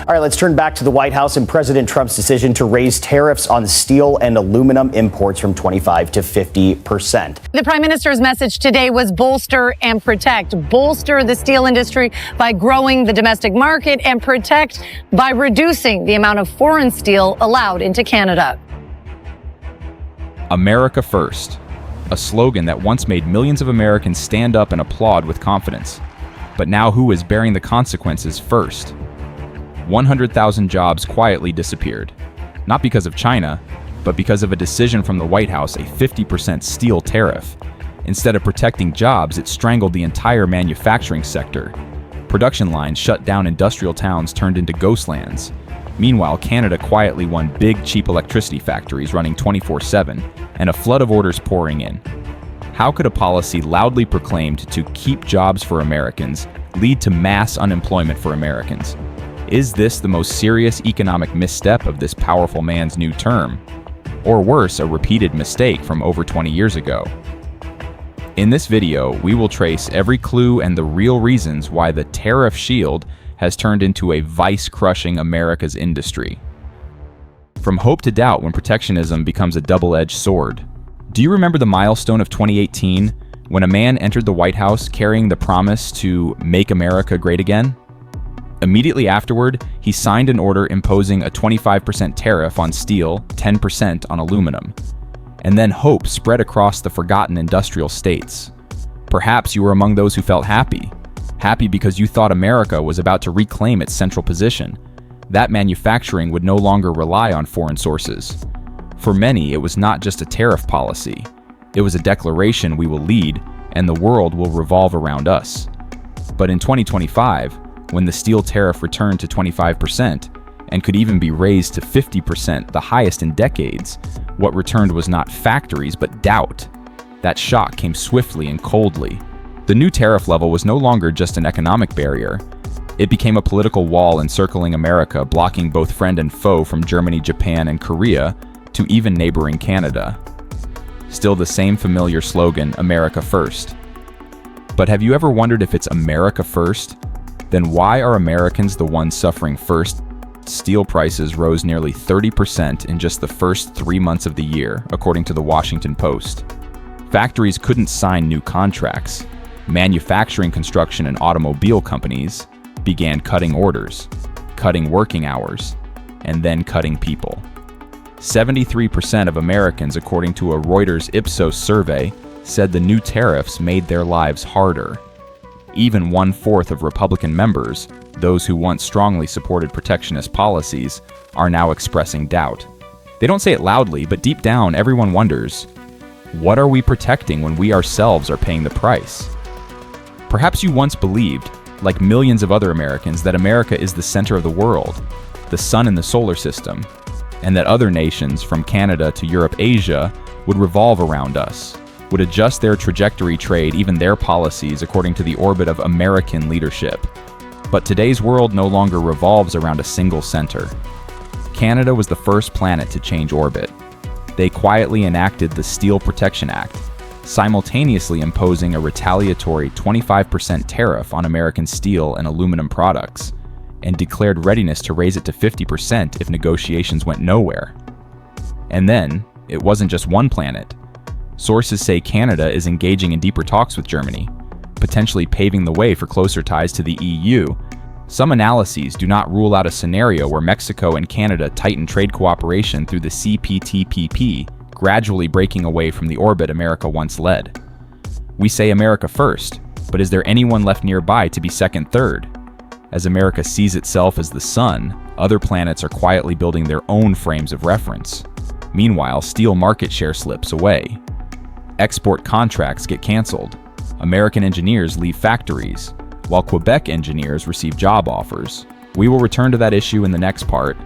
All right, let's turn back to the White House and President Trump's decision to raise tariffs on steel and aluminum imports from 25 to 50%. The Prime Minister's message today was bolster and protect. Bolster the steel industry by growing the domestic market and protect by reducing the amount of foreign steel allowed into Canada. America First, a slogan that once made millions of Americans stand up and applaud with confidence. But now who is bearing the consequences first? 100,000 jobs quietly disappeared. Not because of China, but because of a decision from the White House, a 50% steel tariff. Instead of protecting jobs, it strangled the entire manufacturing sector. Production lines shut down, industrial towns turned into ghost lands. Meanwhile, Canada quietly won big, cheap electricity factories running 24/7, and a flood of orders pouring in. How could a policy loudly proclaimed to keep jobs for Americans lead to mass unemployment for Americans? Is this the most serious economic misstep of this powerful man's new term? Or worse, a repeated mistake from over 20 years ago? In this video, we will trace every clue and the real reasons why the tariff shield has turned into a vice-crushing America's industry. From hope to doubt when protectionism becomes a double-edged sword. Do you remember the milestone of 2018 when a man entered the White House carrying the promise to make America great again? Immediately afterward, he signed an order imposing a 25% tariff on steel, 10% on aluminum. And then hope spread across the forgotten industrial states. Perhaps you were among those who felt happy. Happy because you thought America was about to reclaim its central position. That manufacturing would no longer rely on foreign sources. For many, it was not just a tariff policy. It was a declaration we will lead, and the world will revolve around us. But in 2025, when the steel tariff returned to 25%, and could even be raised to 50%, the highest in decades, what returned was not factories, but doubt. That shock came swiftly and coldly. The new tariff level was no longer just an economic barrier. It became a political wall encircling America, blocking both friend and foe from Germany, Japan, and Korea to even neighboring Canada. Still the same familiar slogan, America First. But have you ever wondered if it's America First? Then why are Americans the ones suffering first? Steel prices rose nearly 30% in just the first 3 months of the year, according to the Washington Post. Factories couldn't sign new contracts. Manufacturing, construction, and automobile companies began cutting orders, cutting working hours, and then cutting people. 73% of Americans, according to a Reuters Ipsos survey, said the new tariffs made their lives harder. Even 1/4 of Republican members, those who once strongly supported protectionist policies, are now expressing doubt. They don't say it loudly, but deep down, everyone wonders, what are we protecting when we ourselves are paying the price? Perhaps you once believed, like millions of other Americans, that America is the center of the world, the sun in the solar system, and that other nations from Canada to Europe, Asia, would revolve around us, would adjust their trajectory, trade, even their policies according to the orbit of American leadership. But today's world no longer revolves around a single center. Canada was the first planet to change orbit. They quietly enacted the Steel Protection Act, simultaneously imposing a retaliatory 25% tariff on American steel and aluminum products, and declared readiness to raise it to 50% if negotiations went nowhere. And then, it wasn't just one planet. Sources say Canada is engaging in deeper talks with Germany, potentially paving the way for closer ties to the EU. Some analyses do not rule out a scenario where Mexico and Canada tighten trade cooperation through the CPTPP, gradually breaking away from the orbit America once led. We say America first, but is there anyone left nearby to be second, third? As America sees itself as the sun, other planets are quietly building their own frames of reference. Meanwhile, steel market share slips away. Export contracts get canceled. American engineers leave factories, while Quebec engineers receive job offers. We will return to that issue in the next part,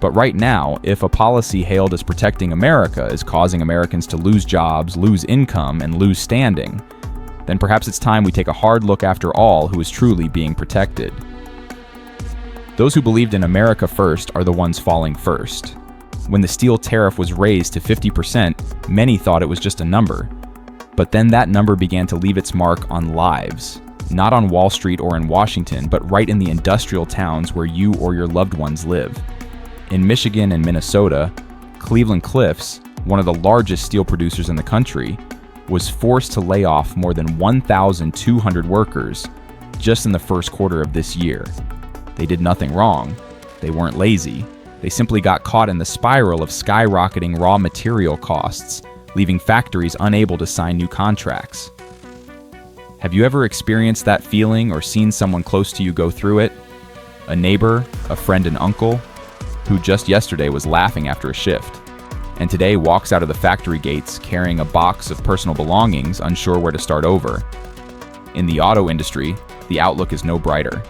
but right now, if a policy hailed as protecting America is causing Americans to lose jobs, lose income, and lose standing, then perhaps it's time we take a hard look after all who is truly being protected. Those who believed in America first are the ones falling first. When the steel tariff was raised to 50%, many thought it was just a number. But then that number began to leave its mark on lives. not on Wall Street or in Washington, but right in the industrial towns where you or your loved ones live. In Michigan and Minnesota, Cleveland-Cliffs, one of the largest steel producers in the country, was forced to lay off more than 1,200 workers just in the first quarter of this year. They did nothing wrong. They weren't lazy. They simply got caught in the spiral of skyrocketing raw material costs, leaving factories unable to sign new contracts. Have you ever experienced that feeling or seen someone close to you go through it? A neighbor, a friend, an uncle, who just yesterday was laughing after a shift, and today walks out of the factory gates carrying a box of personal belongings, unsure where to start over. In the auto industry, the outlook is no brighter.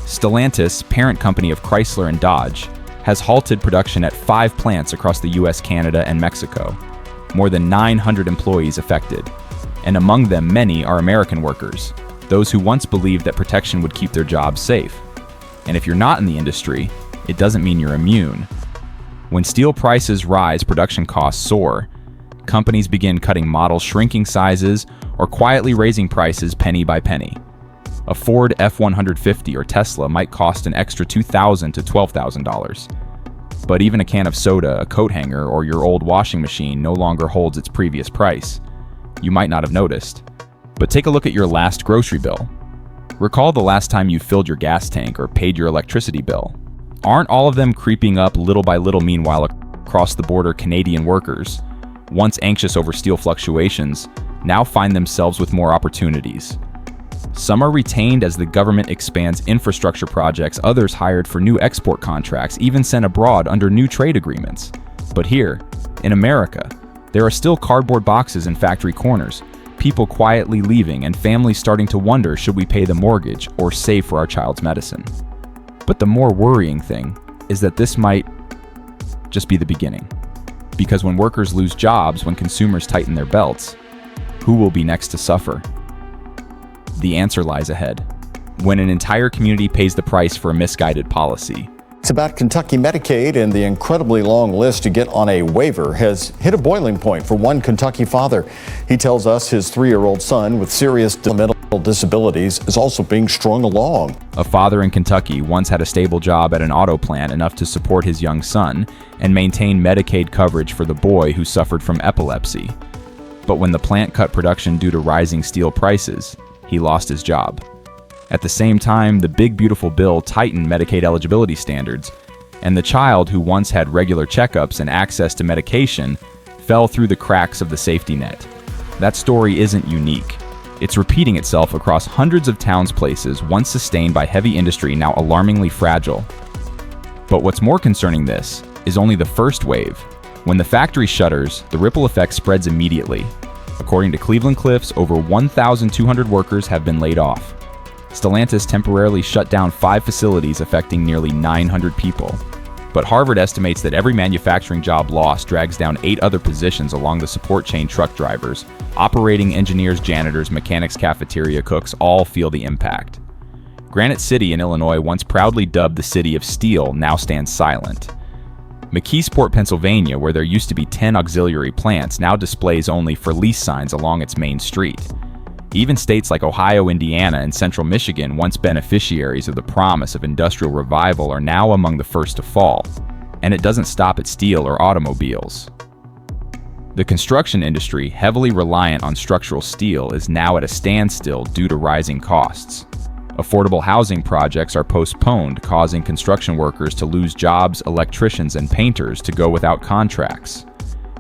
Stellantis, parent company of Chrysler and Dodge, has halted production at 5 plants across the US, Canada, and Mexico. More than 900 employees affected, and among them many are American workers, those who once believed that protection would keep their jobs safe. And if you're not in the industry, it doesn't mean you're immune. When steel prices rise, production costs soar. Companies begin cutting models, shrinking sizes, or quietly raising prices penny by penny. A Ford F-150 or Tesla might cost an extra $2,000 to $12,000. But even a can of soda, a coat hanger, or your old washing machine no longer holds its previous price. You might not have noticed. But take a look at your last grocery bill. Recall the last time you filled your gas tank or paid your electricity bill. Aren't all of them creeping up little by little? Meanwhile, across the border, Canadian workers, once anxious over steel fluctuations, now find themselves with more opportunities. Some are retained as the government expands infrastructure projects, others hired for new export contracts, even sent abroad under new trade agreements. But here, in America, there are still cardboard boxes in factory corners, people quietly leaving, and families starting to wonder, should we pay the mortgage or save for our child's medicine? But the more worrying thing is that this might just be the beginning. Because when workers lose jobs, when consumers tighten their belts, who will be next to suffer? The answer lies ahead. When an entire community pays the price for a misguided policy. It's about Kentucky Medicaid, and the incredibly long list to get on a waiver has hit a boiling point for one Kentucky father. He tells us his 3-year-old son with serious developmental disabilities is also being strung along. A father in Kentucky once had a stable job at an auto plant, enough to support his young son and maintain Medicaid coverage for the boy who suffered from epilepsy. But when the plant cut production due to rising steel prices, he lost his job. At the same time, the big beautiful bill tightened Medicaid eligibility standards, and the child who once had regular checkups and access to medication fell through the cracks of the safety net. That story isn't unique. It's repeating itself across hundreds of towns, places once sustained by heavy industry, now alarmingly fragile. But what's more concerning, this is only the first wave. When the factory shutters, the ripple effect spreads immediately. According to Cleveland-Cliffs, over 1,200 workers have been laid off. Stellantis temporarily shut down 5 facilities, affecting nearly 900 people. But Harvard estimates that every manufacturing job lost drags down 8 other positions along the support chain. Truck drivers, operating engineers, janitors, mechanics, cafeteria cooks all feel the impact. Granite City in Illinois, once proudly dubbed the City of Steel, now stands silent. McKeesport, Pennsylvania, where there used to be 10 auxiliary plants, now displays only for lease signs along its main street. Even states like Ohio, Indiana, and central Michigan, once beneficiaries of the promise of industrial revival, are now among the first to fall. And it doesn't stop at steel or automobiles. The construction industry, heavily reliant on structural steel, is now at a standstill due to rising costs. Affordable housing projects are postponed, causing construction workers to lose jobs, electricians and painters to go without contracts.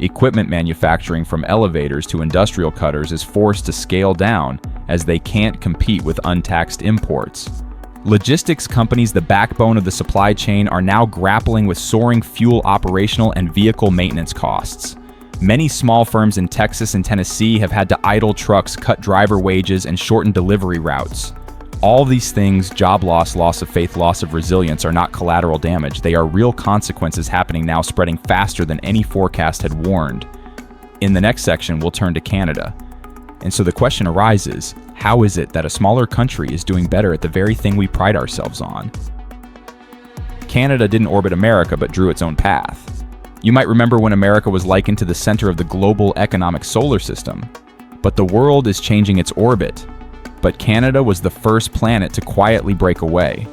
Equipment manufacturing, from elevators to industrial cutters, is forced to scale down as they can't compete with untaxed imports. Logistics companies, the backbone of the supply chain, are now grappling with soaring fuel, operational, and vehicle maintenance costs. Many small firms in Texas and Tennessee have had to idle trucks, cut driver wages, and shorten delivery routes. All these things, job loss, loss of faith, loss of resilience, are not collateral damage. They are real consequences happening now, spreading faster than any forecast had warned. In the next section, we'll turn to Canada. And so the question arises, how is it that a smaller country is doing better at the very thing we pride ourselves on? Canada didn't orbit America, but drew its own path. You might remember when America was likened to the center of the global economic solar system. But the world is changing its orbit. But Canada was the first planet to quietly break away.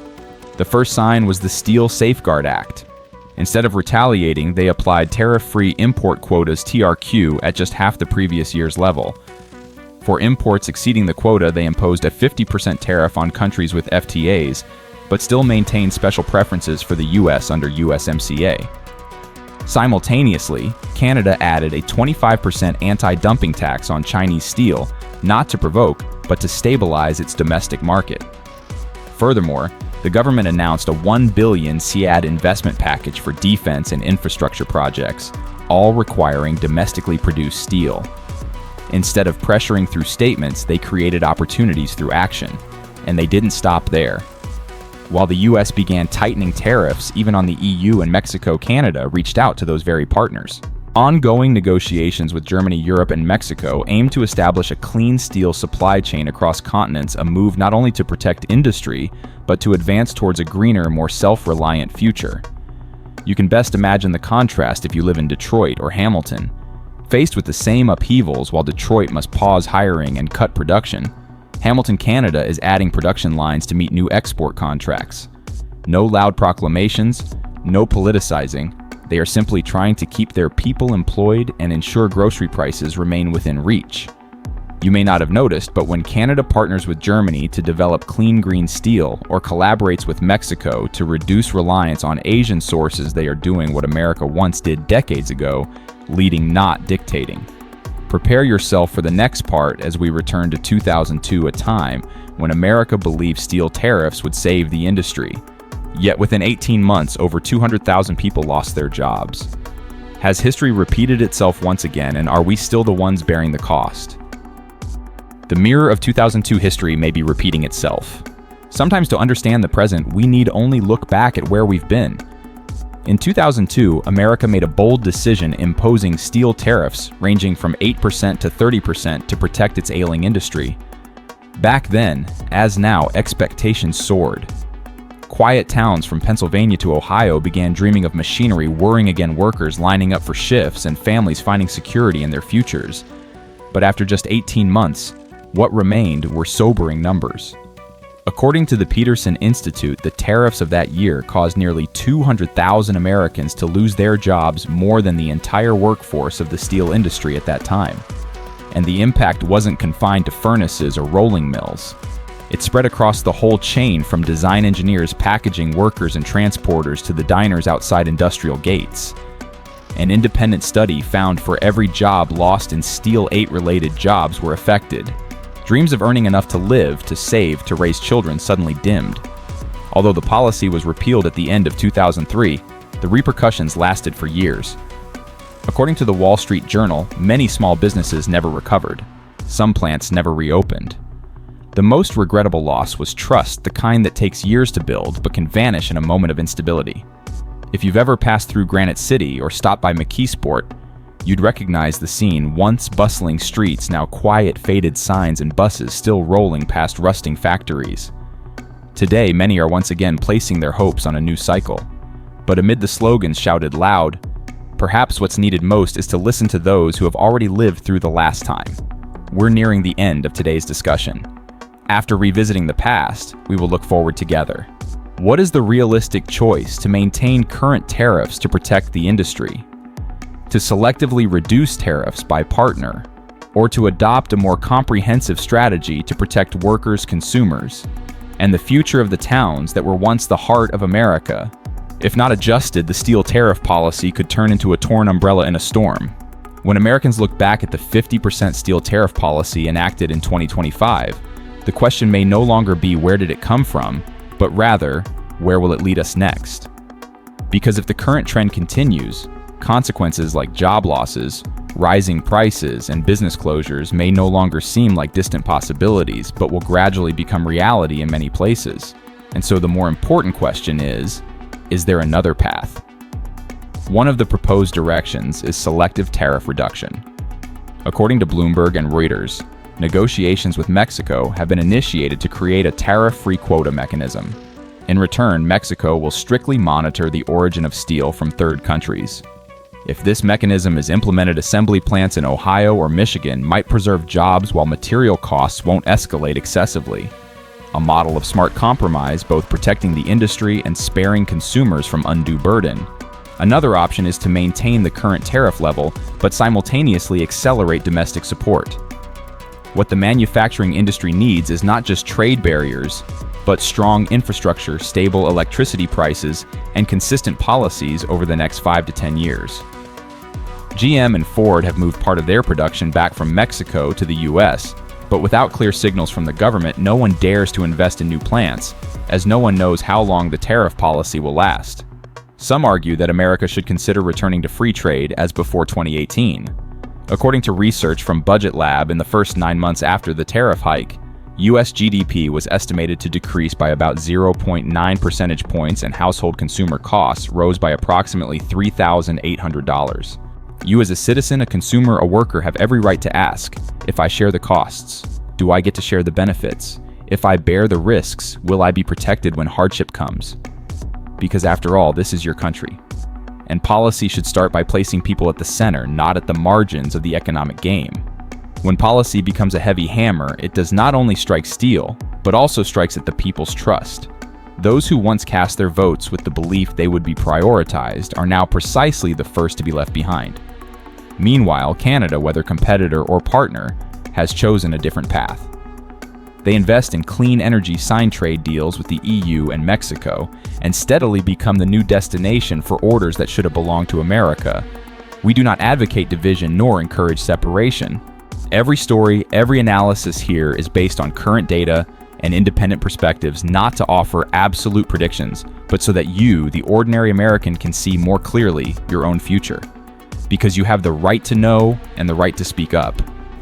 The first sign was the Steel Safeguard Act. Instead of retaliating, they applied tariff-free import quotas (TRQ) at just half the previous year's level. For imports exceeding the quota, they imposed a 50% tariff on countries with FTAs, but still maintained special preferences for the US under USMCA. Simultaneously, Canada added a 25% anti-dumping tax on Chinese steel, not to provoke, but to stabilize its domestic market. Furthermore, the government announced a $1 billion CAD investment package for defense and infrastructure projects, all requiring domestically produced steel. Instead of pressuring through statements, they created opportunities through action. And they didn't stop there. While the US began tightening tariffs, even on the EU and Mexico, Canada reached out to those very partners. Ongoing negotiations with Germany, Europe, and Mexico aim to establish a clean steel supply chain across continents, a move not only to protect industry, but to advance towards a greener, more self-reliant future. You can best imagine the contrast if you live in Detroit or Hamilton. Faced with the same upheavals while Detroit must pause hiring and cut production, Hamilton, Canada is adding production lines to meet new export contracts. No loud proclamations, no politicizing. They are simply trying to keep their people employed and ensure grocery prices remain within reach. You may not have noticed, but when Canada partners with Germany to develop clean green steel or collaborates with Mexico to reduce reliance on Asian sources, they are doing what America once did decades ago, leading, not dictating. Prepare yourself for the next part as we return to 2002, a time when America believed steel tariffs would save the industry. Yet within 18 months, over 200,000 people lost their jobs. Has history repeated itself once again, and are we still the ones bearing the cost? The mirror of 2002 history may be repeating itself. Sometimes to understand the present, we need only look back at where we've been. In 2002, America made a bold decision imposing steel tariffs ranging from 8% to 30% to protect its ailing industry. Back then, as now, expectations soared. Quiet towns from Pennsylvania to Ohio began dreaming of machinery whirring again, workers lining up for shifts, and families finding security in their futures. But after just 18 months, what remained were sobering numbers. According to the Peterson Institute, the tariffs of that year caused nearly 200,000 Americans to lose their jobs, more than the entire workforce of the steel industry at that time. And the impact wasn't confined to furnaces or rolling mills. It spread across the whole chain, from design engineers, packaging workers, and transporters to the diners outside industrial gates. An independent study found for every job lost in Steel 8-related jobs were affected. Dreams of earning enough to live, to save, to raise children suddenly dimmed. Although the policy was repealed at the end of 2003, the repercussions lasted for years. According to the Wall Street Journal, many small businesses never recovered. Some plants never reopened. The most regrettable loss was trust, the kind that takes years to build but can vanish in a moment of instability. If you've ever passed through Granite City or stopped by McKeesport, you'd recognize the scene: once bustling streets, now quiet, faded signs and buses still rolling past rusting factories. Today, many are once again placing their hopes on a new cycle. But amid the slogans shouted loud, perhaps what's needed most is to listen to those who have already lived through the last time. We're nearing the end of today's discussion. After revisiting the past, we will look forward together. What is the realistic choice to maintain current tariffs to protect the industry? To selectively reduce tariffs by partner, or to adopt a more comprehensive strategy to protect workers, consumers, and the future of the towns that were once the heart of America? If not adjusted, the steel tariff policy could turn into a torn umbrella in a storm. When Americans look back at the 50% steel tariff policy enacted in 2025, the question may no longer be where did it come from, but rather, where will it lead us next? Because if the current trend continues, consequences like job losses, rising prices, and business closures may no longer seem like distant possibilities, but will gradually become reality in many places. And so the more important question is there another path? One of the proposed directions is selective tariff reduction. According to Bloomberg and Reuters, negotiations with Mexico have been initiated to create a tariff-free quota mechanism. In return, Mexico will strictly monitor the origin of steel from third countries. If this mechanism is implemented, assembly plants in Ohio or Michigan might preserve jobs while material costs won't escalate excessively. A model of smart compromise, both protecting the industry and sparing consumers from undue burden. Another option is to maintain the current tariff level, but simultaneously accelerate domestic support. What the manufacturing industry needs is not just trade barriers, but strong infrastructure, stable electricity prices, and consistent policies over the next 5 to 10 years. GM and Ford have moved part of their production back from Mexico to the US, but without clear signals from the government, no one dares to invest in new plants, as no one knows how long the tariff policy will last. Some argue that America should consider returning to free trade as before 2018. According to research from Budget Lab, in the first 9 months after the tariff hike, US GDP was estimated to decrease by about 0.9 percentage points and household consumer costs rose by approximately $3,800. You as a citizen, a consumer, a worker have every right to ask, if I share the costs, do I get to share the benefits? If I bear the risks, will I be protected when hardship comes? Because after all, this is your country. And policy should start by placing people at the center, not at the margins of the economic game. When policy becomes a heavy hammer, it does not only strike steel, but also strikes at the people's trust. Those who once cast their votes with the belief they would be prioritized are now precisely the first to be left behind. Meanwhile, Canada, whether competitor or partner, has chosen a different path. They invest in clean energy signed trade deals with the EU and Mexico, and steadily become the new destination for orders that should have belonged to America. We do not advocate division nor encourage separation. Every story, every analysis here is based on current data and independent perspectives, not to offer absolute predictions, but so that you, the ordinary American, can see more clearly your own future. Because you have the right to know and the right to speak up.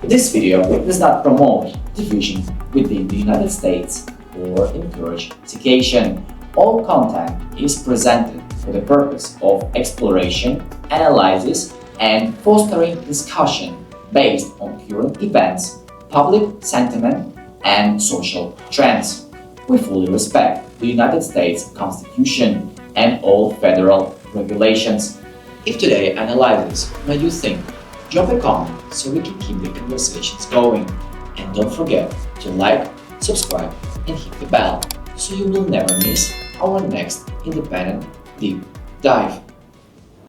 This video does not promote division within the United States or encourage segregation. All content is presented for the purpose of exploration, analysis, and fostering discussion based on current events, public sentiment, and social trends. We fully respect the United States Constitution and all federal regulations. If today analyzes made you think, drop a comment so we can keep the conversations going. And don't forget to like, subscribe, and hit the bell so you will never miss our next independent deep dive.